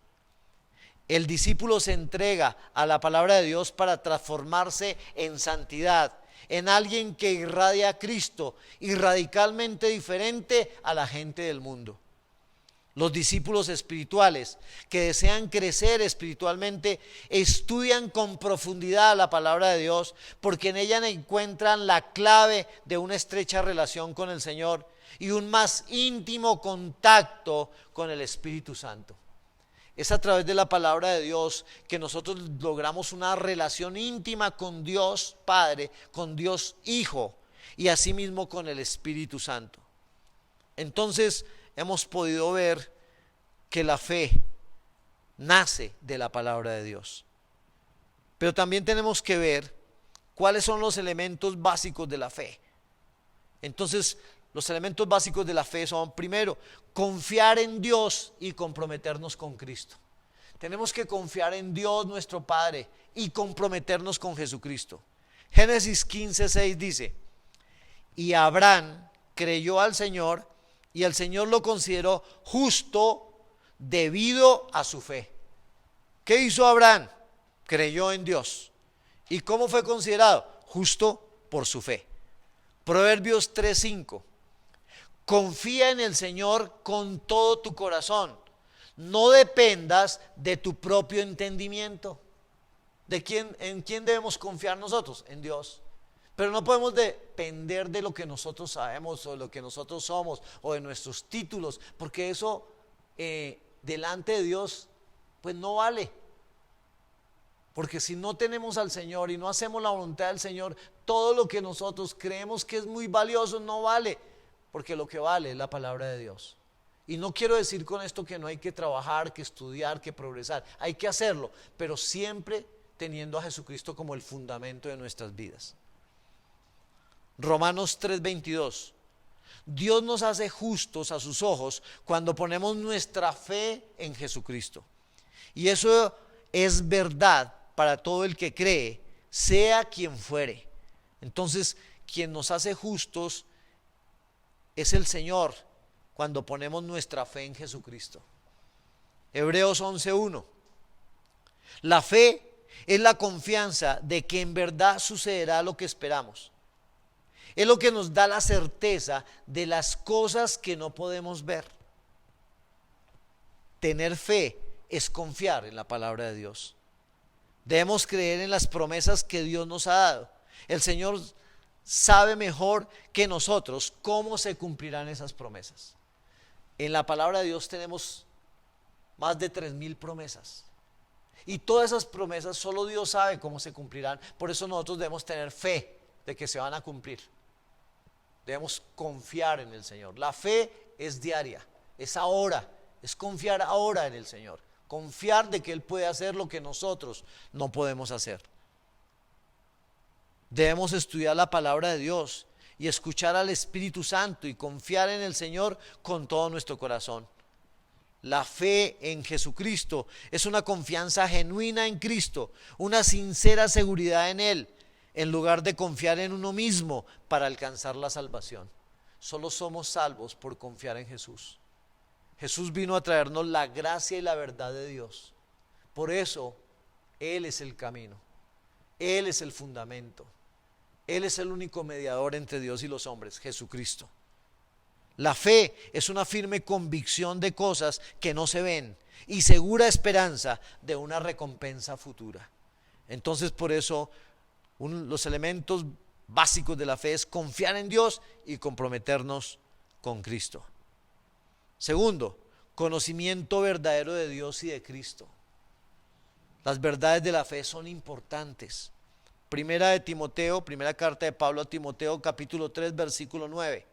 S1: El discípulo se entrega a la palabra de Dios para transformarse en santidad, en alguien que irradia a Cristo y radicalmente diferente a la gente del mundo. Los discípulos espirituales que desean crecer espiritualmente estudian con profundidad la palabra de Dios, porque en ella encuentran la clave de una estrecha relación con el Señor y un más íntimo contacto con el Espíritu Santo. Es a través de la palabra de Dios que nosotros logramos una relación íntima con Dios Padre, con Dios Hijo y asimismo con el Espíritu Santo. Entonces hemos podido ver que la fe nace de la palabra de Dios. Pero también tenemos que ver cuáles son los elementos básicos de la fe. Entonces, los elementos básicos de la fe son, primero, confiar en Dios y comprometernos con Cristo. Tenemos que confiar en Dios nuestro Padre y comprometernos con Jesucristo. Génesis 15:6 dice: y Abraham creyó al Señor y el Señor lo consideró justo debido a su fe. ¿Qué hizo Abraham? Creyó en Dios. ¿Y cómo fue considerado? Justo por su fe. Proverbios 3:5: confía en el Señor con todo tu corazón. No dependas de tu propio entendimiento. ¿En quién debemos confiar nosotros? En Dios. Pero no podemos depender de lo que nosotros sabemos o de lo que nosotros somos o de nuestros títulos, porque eso delante de Dios pues no vale. Porque si no tenemos al Señor y no hacemos la voluntad del Señor, todo lo que nosotros creemos que es muy valioso no vale, porque lo que vale es la palabra de Dios. Y no quiero decir con esto que no hay que trabajar, que estudiar, que progresar. Hay que hacerlo, pero siempre teniendo a Jesucristo como el fundamento de nuestras vidas. Romanos 3:22: Dios nos hace justos a sus ojos cuando ponemos nuestra fe en Jesucristo. Y eso es verdad para todo el que cree, sea quien fuere. Entonces, quien nos hace justos es el Señor cuando ponemos nuestra fe en Jesucristo. Hebreos 11:1: la fe es la confianza de que en verdad sucederá lo que esperamos. Es lo que nos da la certeza de las cosas que no podemos ver. Tener fe es confiar en la palabra de Dios. Debemos creer en las promesas que Dios nos ha dado. El Señor sabe mejor que nosotros cómo se cumplirán esas promesas. En la palabra de Dios tenemos más de 3,000 promesas. Y todas esas promesas solo Dios sabe cómo se cumplirán. Por eso nosotros debemos tener fe de que se van a cumplir. Debemos confiar en el Señor. La fe es diaria, es ahora, es confiar ahora en el Señor. Confiar de que Él puede hacer lo que nosotros no podemos hacer. Debemos estudiar la palabra de Dios y escuchar al Espíritu Santo y confiar en el Señor con todo nuestro corazón. La fe en Jesucristo es una confianza genuina en Cristo, una sincera seguridad en Él, en lugar de confiar en uno mismo para alcanzar la salvación. Solo somos salvos por confiar en Jesús. Jesús vino a traernos la gracia y la verdad de Dios. Por eso Él es el camino, Él es el fundamento, Él es el único mediador entre Dios y los hombres, Jesucristo. La fe es una firme convicción de cosas que no se ven y segura esperanza de una recompensa futura. Entonces, por eso los elementos básicos de la fe es confiar en Dios y comprometernos con Cristo. Segundo, conocimiento verdadero de Dios y de Cristo. Las verdades de la fe son importantes. Primera carta de Pablo a Timoteo, capítulo 3, versículo 9.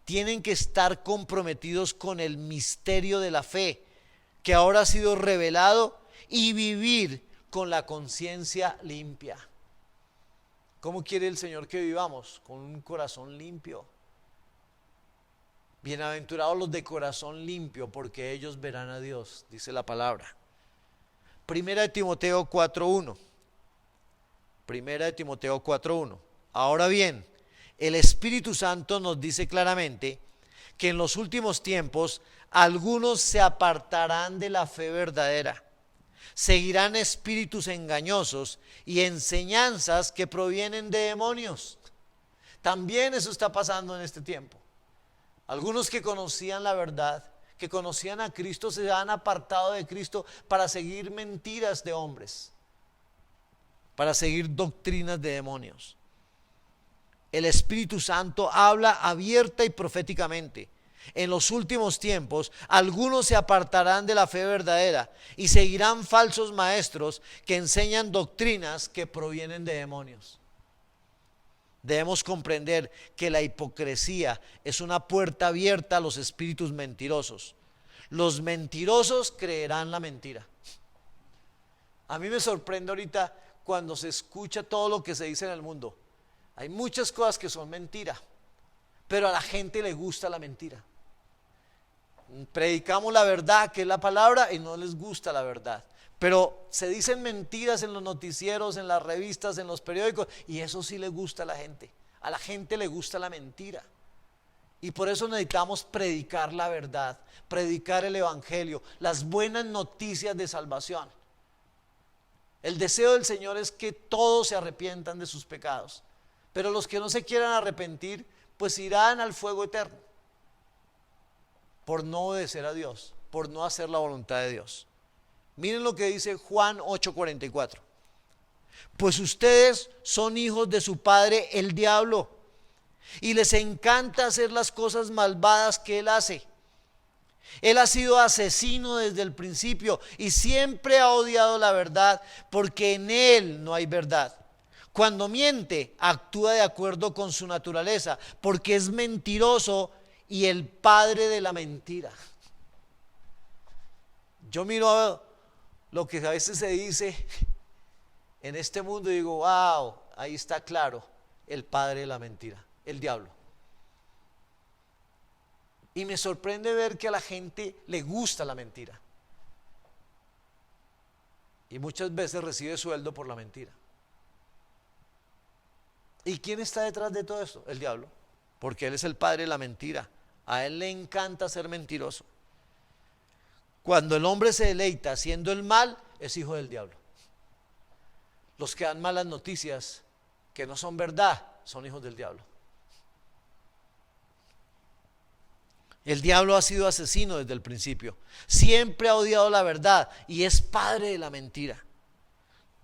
S1: Tienen que estar comprometidos con el misterio de la fe que ahora ha sido revelado y vivir con la conciencia limpia. ¿Cómo quiere el Señor que vivamos? Con un corazón limpio. Bienaventurados los de corazón limpio, porque ellos verán a Dios, dice la palabra. Primera de Timoteo 4:1. Primera de Timoteo 4:1. Ahora bien, el Espíritu Santo nos dice claramente que en los últimos tiempos algunos se apartarán de la fe verdadera. Seguirán espíritus engañosos y enseñanzas que provienen de demonios. También eso está pasando en este tiempo. Algunos que conocían la verdad, que conocían a Cristo, se han apartado de Cristo para seguir mentiras de hombres, para seguir doctrinas de demonios. El Espíritu Santo habla abierta y proféticamente. En los últimos tiempos, algunos se apartarán de la fe verdadera y seguirán falsos maestros que enseñan doctrinas que provienen de demonios. Debemos comprender que la hipocresía es una puerta abierta a los espíritus mentirosos. Los mentirosos creerán la mentira. A mí me sorprende ahorita cuando se escucha todo lo que se dice en el mundo. Hay muchas cosas que son mentira, pero a la gente le gusta la mentira. Predicamos la verdad, que es la palabra, y no les gusta la verdad. Pero se dicen mentiras en los noticieros, en las revistas, en los periódicos, y eso sí le gusta a la gente. A la gente le gusta la mentira. Y por eso necesitamos predicar la verdad, predicar el evangelio, las buenas noticias de salvación. El deseo del Señor es que todos se arrepientan de sus pecados, pero los que no se quieran arrepentir, pues irán al fuego eterno, por no obedecer a Dios, por no hacer la voluntad de Dios. Miren lo que dice Juan 8:44. Pues ustedes son hijos de su padre el diablo, y les encanta hacer las cosas malvadas que él hace. Él ha sido asesino desde el principio y siempre ha odiado la verdad, porque en él no hay verdad. Cuando miente, actúa de acuerdo con su naturaleza, porque es mentiroso y el padre de la mentira. Yo miro lo que a veces se dice en este mundo y digo, wow, ahí está claro el padre de la mentira, el diablo. Y me sorprende ver que a la gente le gusta la mentira. Y muchas veces recibe sueldo por la mentira. ¿Y quién está detrás de todo esto? El diablo. Porque él es el padre de la mentira. A él le encanta ser mentiroso. Cuando el hombre se deleita haciendo el mal, es hijo del diablo. Los que dan malas noticias, que no son verdad, son hijos del diablo. El diablo ha sido asesino desde el principio. Siempre ha odiado la verdad y es padre de la mentira.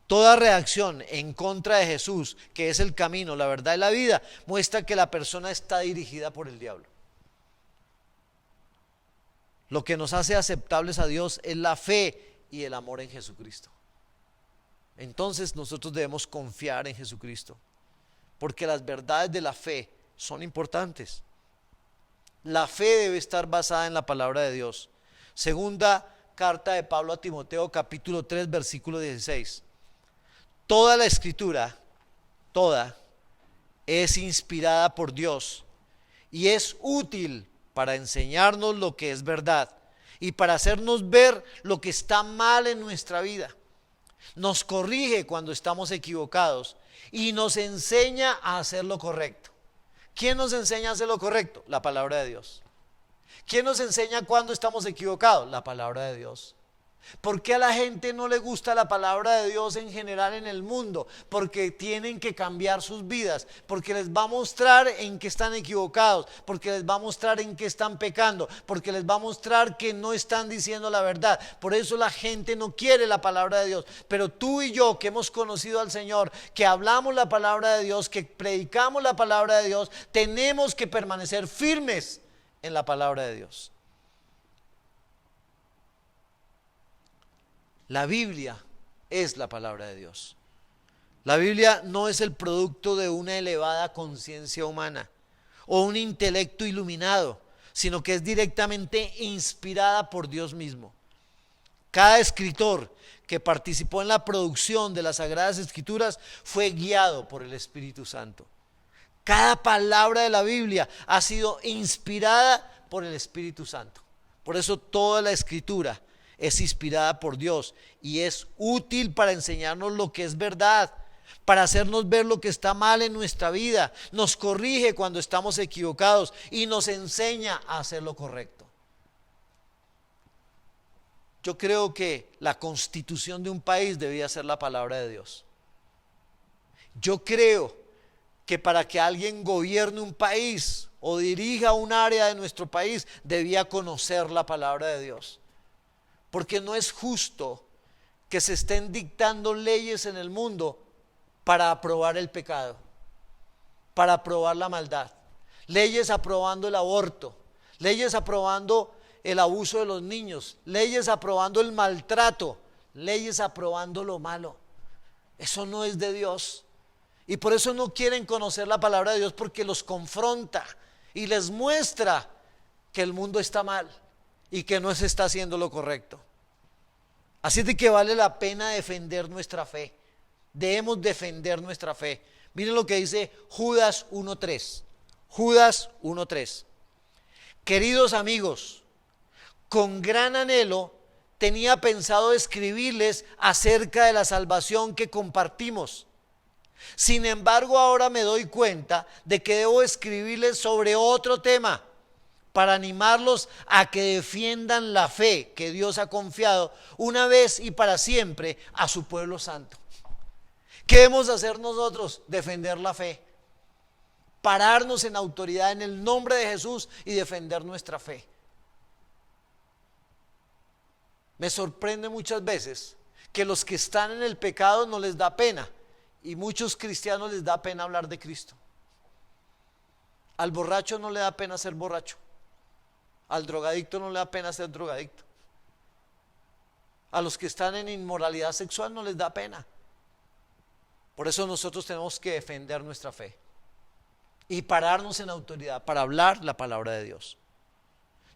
S1: Toda reacción en contra de Jesús, que es el camino, la verdad y la vida, muestra que la persona está dirigida por el diablo. Lo que nos hace aceptables a Dios es la fe y el amor en Jesucristo. Entonces nosotros debemos confiar en Jesucristo, porque las verdades de la fe son importantes. La fe debe estar basada en la palabra de Dios. Segunda carta de Pablo a Timoteo, capítulo 3, versículo 16. Toda la escritura, toda, es inspirada por Dios y es útil para enseñarnos lo que es verdad y para hacernos ver lo que está mal en nuestra vida. Nos corrige cuando estamos equivocados y nos enseña a hacer lo correcto. ¿Quién nos enseña a hacer lo correcto? La palabra de Dios. ¿Quién nos enseña cuando estamos equivocados? La palabra de Dios. ¿Por qué a la gente no le gusta la palabra de Dios en general en el mundo? Porque tienen que cambiar sus vidas, porque les va a mostrar en qué están equivocados, porque les va a mostrar en qué están pecando, porque les va a mostrar que no están diciendo la verdad. Por eso la gente no quiere la palabra de Dios. Pero tú y yo, que hemos conocido al Señor, que hablamos la palabra de Dios, que predicamos la palabra de Dios, tenemos que permanecer firmes en la palabra de Dios. La Biblia es la palabra de Dios. La Biblia no es el producto de una elevada conciencia humana o un intelecto iluminado, sino que es directamente inspirada por Dios mismo. Cada escritor que participó en la producción de las Sagradas Escrituras fue guiado por el Espíritu Santo. Cada palabra de la Biblia ha sido inspirada por el Espíritu Santo. Por eso toda la Escritura es inspirada por Dios y es útil para enseñarnos lo que es verdad, para hacernos ver lo que está mal en nuestra vida. Nos corrige cuando estamos equivocados y nos enseña a hacer lo correcto. Yo creo que la constitución de un país debía ser la palabra de Dios. Yo creo que para que alguien gobierne un país o dirija un área de nuestro país, debía conocer la palabra de Dios. Porque no es justo que se estén dictando leyes en el mundo para aprobar el pecado, para aprobar la maldad. Leyes aprobando el aborto, leyes aprobando el abuso de los niños, leyes aprobando el maltrato, leyes aprobando lo malo. Eso no es de Dios. Y por eso no quieren conocer la palabra de Dios, porque los confronta y les muestra que el mundo está mal y que no se está haciendo lo correcto. Así de que vale la pena defender nuestra fe. Debemos defender nuestra fe. Miren lo que dice Judas 1:3. Judas 1:3. Queridos amigos, con gran anhelo tenía pensado escribirles acerca de la salvación que compartimos. Sin embargo, ahora me doy cuenta de que debo escribirles sobre otro tema para animarlos a que defiendan la fe que Dios ha confiado una vez y para siempre a su pueblo santo. ¿Qué debemos hacer nosotros? Defender la fe. Pararnos en autoridad en el nombre de Jesús y defender nuestra fe. Me sorprende muchas veces que los que están en el pecado no les da pena, y muchos cristianos les da pena hablar de Cristo. Al borracho no le da pena ser borracho, al drogadicto no le da pena ser drogadicto, a los que están en inmoralidad sexual no les da pena. Por eso nosotros tenemos que defender nuestra fe y pararnos en autoridad para hablar la palabra de Dios.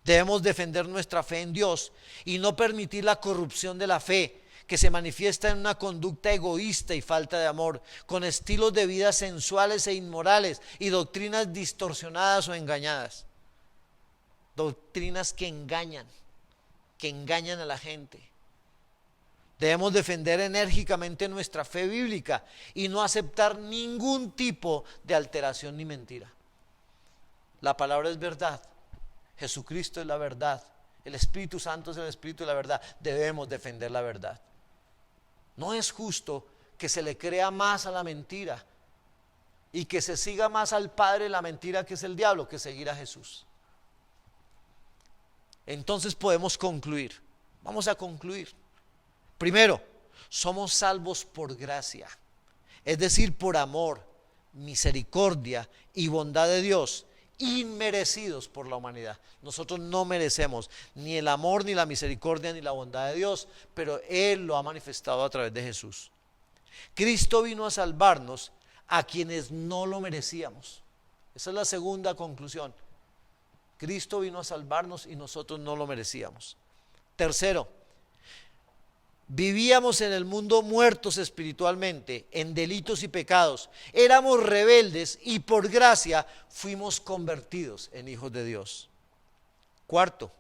S1: Debemos defender nuestra fe en Dios y no permitir la corrupción de la fe, que se manifiesta en una conducta egoísta y falta de amor, con estilos de vida sensuales e inmorales y doctrinas distorsionadas o engañadas. Doctrinas que engañan a la gente. Debemos defender enérgicamente nuestra fe bíblica y no aceptar ningún tipo de alteración ni mentira. La palabra es verdad. Jesucristo es la verdad, el Espíritu Santo es el Espíritu de la verdad. Debemos defender la verdad. No es justo que se le crea más a la mentira y que se siga más al padre de la mentira, que es el diablo, que seguir a Jesús. Entonces podemos concluir. Vamos a concluir. Primero, somos salvos por gracia, es decir, por amor, misericordia y bondad de Dios, inmerecidos por la humanidad. Nosotros no merecemos ni el amor, ni la misericordia, ni la bondad de Dios, pero Él lo ha manifestado a través de Jesús. Cristo vino a salvarnos a quienes no lo merecíamos. Esa es la segunda conclusión. Cristo vino a salvarnos y nosotros no lo merecíamos. Tercero, vivíamos en el mundo muertos espiritualmente, en delitos y pecados. Éramos rebeldes y por gracia fuimos convertidos en hijos de Dios. Cuarto,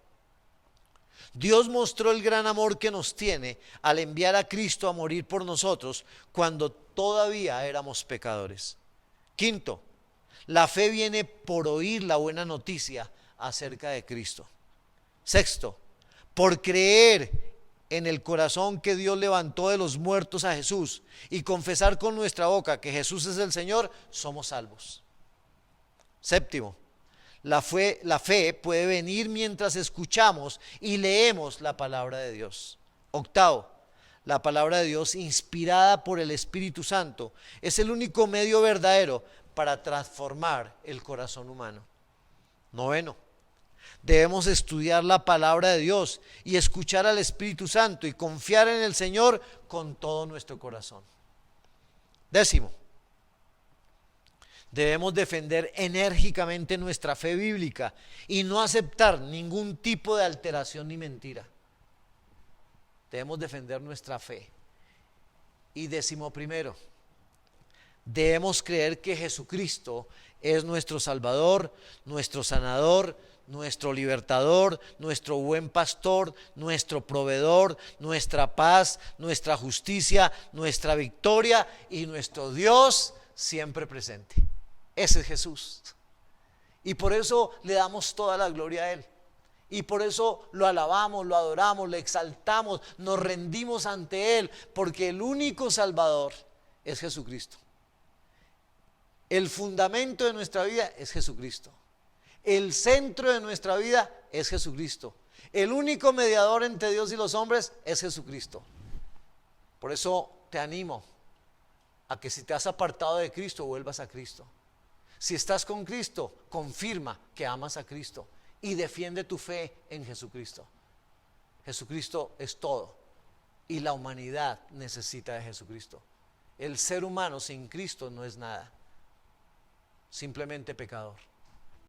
S1: Dios mostró el gran amor que nos tiene al enviar a Cristo a morir por nosotros cuando todavía éramos pecadores. Quinto, la fe viene por oír la buena noticia acerca de Cristo. Sexto, por creer en el corazón que Dios levantó de los muertos a Jesús y confesar con nuestra boca que Jesús es el Señor, somos salvos. Séptimo, la fe puede venir mientras escuchamos y leemos la palabra de Dios. Octavo, la palabra de Dios inspirada por el Espíritu Santo es el único medio verdadero para transformar el corazón humano. Noveno, debemos estudiar la palabra de Dios y escuchar al Espíritu Santo y confiar en el Señor con todo nuestro corazón. Décimo, debemos defender enérgicamente nuestra fe bíblica y no aceptar ningún tipo de alteración ni mentira. Debemos defender nuestra fe. Y décimo primero, debemos creer que Jesucristo es nuestro Salvador, nuestro sanador, nuestro libertador, nuestro buen pastor, nuestro proveedor, nuestra paz, nuestra justicia, nuestra victoria y nuestro Dios siempre presente. Ese es Jesús. Y por eso le damos toda la gloria a Él. Y por eso lo alabamos, lo adoramos, le exaltamos, nos rendimos ante Él, porque el único Salvador es Jesucristo. El fundamento de nuestra vida es Jesucristo. El centro de nuestra vida es Jesucristo. El único mediador entre Dios y los hombres es Jesucristo. Por eso te animo a que si te has apartado de Cristo, vuelvas a Cristo. Si estás con Cristo, confirma que amas a Cristo y defiende tu fe en Jesucristo. Jesucristo es todo y la humanidad necesita de Jesucristo. El ser humano sin Cristo no es nada, simplemente pecador.